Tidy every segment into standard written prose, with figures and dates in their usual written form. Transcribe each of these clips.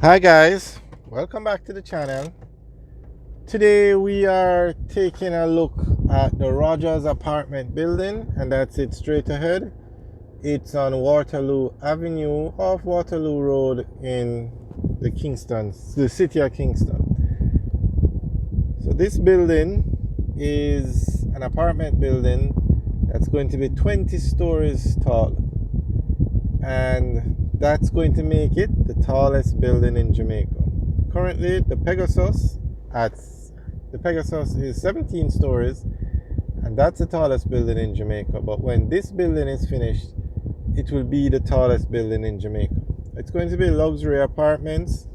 Hi guys, welcome back to the channel. Today we are taking a look at the Rogers apartment building, and that's it straight ahead. It's on Waterloo Avenue off Waterloo Road in the city of Kingston. So this building is an apartment building that's going to be 20 stories tall, and that's going to make it the tallest building in Jamaica. Currently, at the Pegasus is 17 stories, and that's the tallest building in Jamaica. But when this building is finished, it will be the tallest building in Jamaica. It's going to be luxury apartments.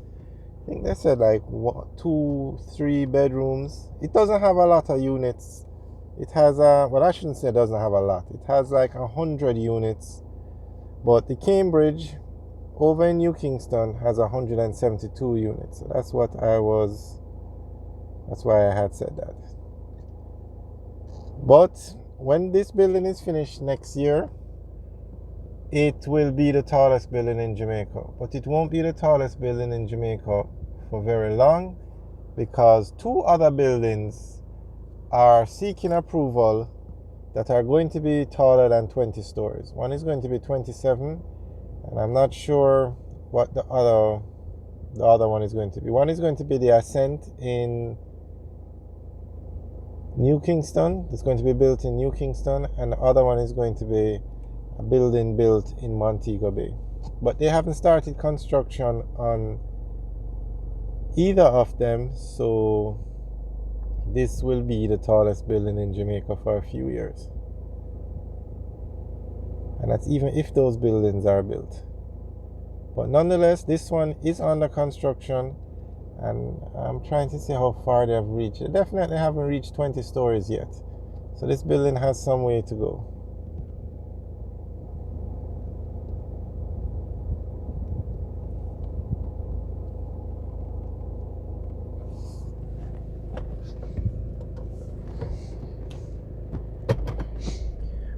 I think they said like one, two, three bedrooms. It doesn't have a lot of units. It has well, I shouldn't say it doesn't have a lot. It has like 100 units. But the Cambridge over in New Kingston has 172 units. So that's why I had said that. But when this building is finished next year, it will be the tallest building in Jamaica. But it won't be the tallest building in Jamaica for very long, because two other buildings are seeking approval that are going to be taller than 20 stories. One is going to be 27, and I'm not sure what the other one is going to be. One is going to be the Ascent in New Kingston. It's going to be built in New Kingston, and the other one is going to be a building built in Montego Bay. But they haven't started construction on either of them, so this will be the tallest building in Jamaica for a few years. And that's even if those buildings are built. But nonetheless, this one is under construction, and I'm trying to see how far they have reached. They definitely haven't reached 20 stories yet. So this building has some way to go.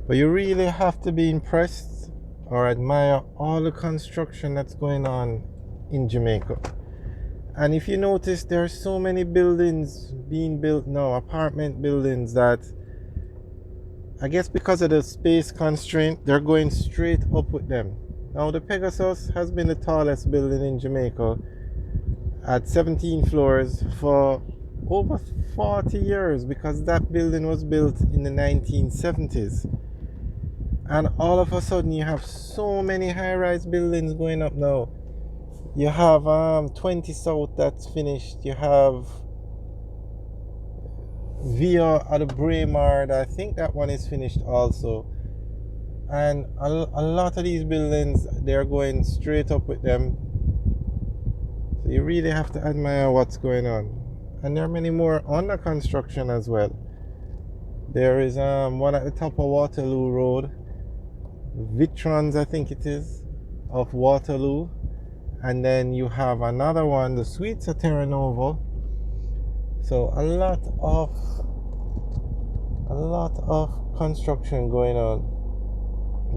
But you really have to be impressed or admire all the construction that's going on in Jamaica. And if you notice, there are so many buildings being built now, apartment buildings, that I guess because of the space constraint, they're going straight up with them. Now, the Pegasus has been the tallest building in Jamaica at 17 floors for over 40 years, because that building was built in the 1970s. And all of a sudden, you have so many high-rise buildings going up now. You have 20 South that's finished. You have Via at the Braemar. I think that one is finished also. And a lot of these buildings, they're going straight up with them. So you really have to admire what's going on. And there are many more under construction as well. There is one at the top of Waterloo Road, Vitrons, I think it is, of Waterloo. And then you have another one, the Suites at Terra Nova. So a lot of construction going on.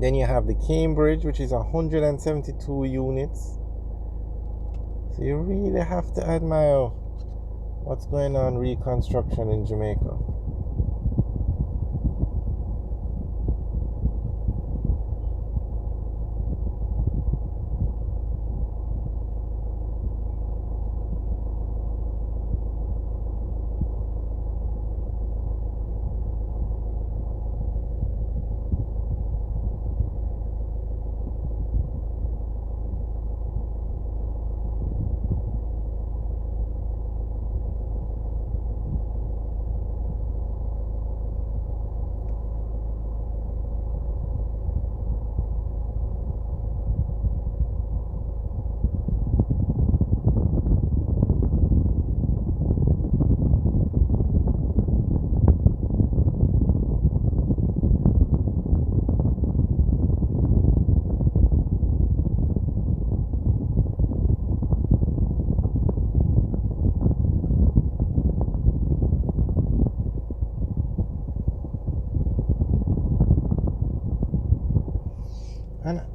Then you have the Cambridge, which is 172 units. So you really have to admire what's going on reconstruction in Jamaica.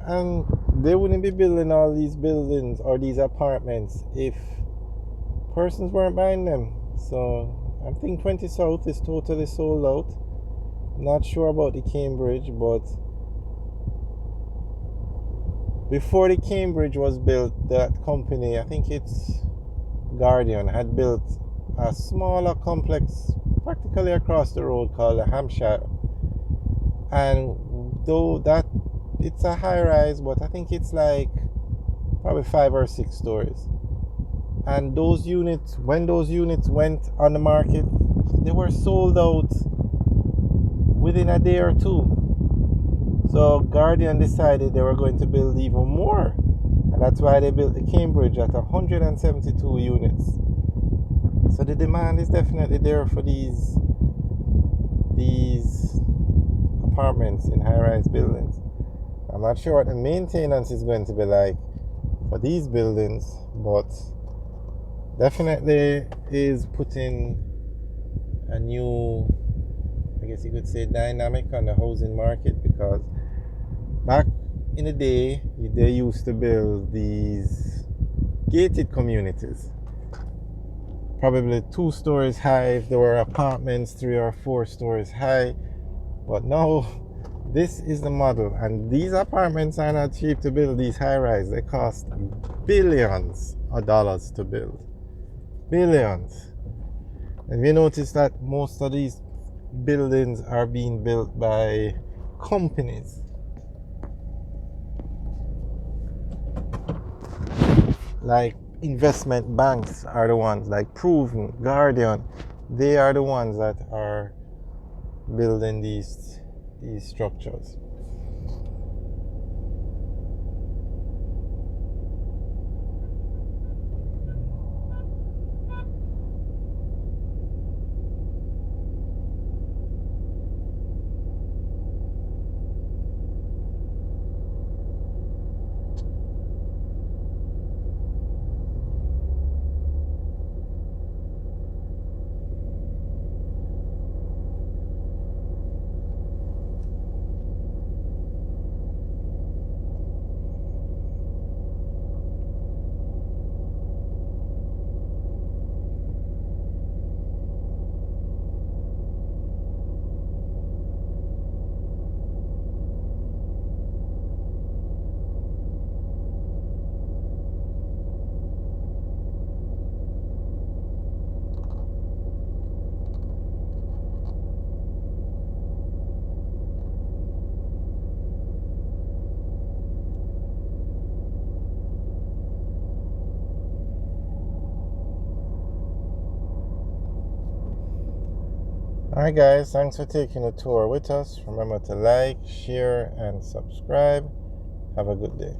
And they wouldn't be building all these buildings or these apartments if persons weren't buying them. So I think 20 South is totally sold out. Not sure about the Cambridge, but before the Cambridge was built, that company, I think it's Guardian, had built a smaller complex practically across the road called the Hampshire. And though that it's a high rise, but I think it's like probably 5 or 6 stories. And those units, when those units went on the market, they were sold out within a day or two. So Guardian decided they were going to build even more, and that's why they built the Cambridge at 172 units. So the demand is definitely there for these apartments in high-rise buildings. I'm not sure what the maintenance is going to be like for these buildings, but definitely is putting a new, I guess you could say, dynamic on the housing market, because back in the day they used to build these gated communities, probably 2 stories high if there were apartments 3 or 4 stories high. But now this is the model, and these apartments are not cheap to build. These high-rise, they cost billions of dollars to build. Billions. And we notice that most of these buildings are being built by companies. Like investment banks are the ones, like Proven, Guardian. They are the ones that are building these structures. Alright guys, thanks for taking a tour with us. Remember to like, share, and subscribe. Have a good day.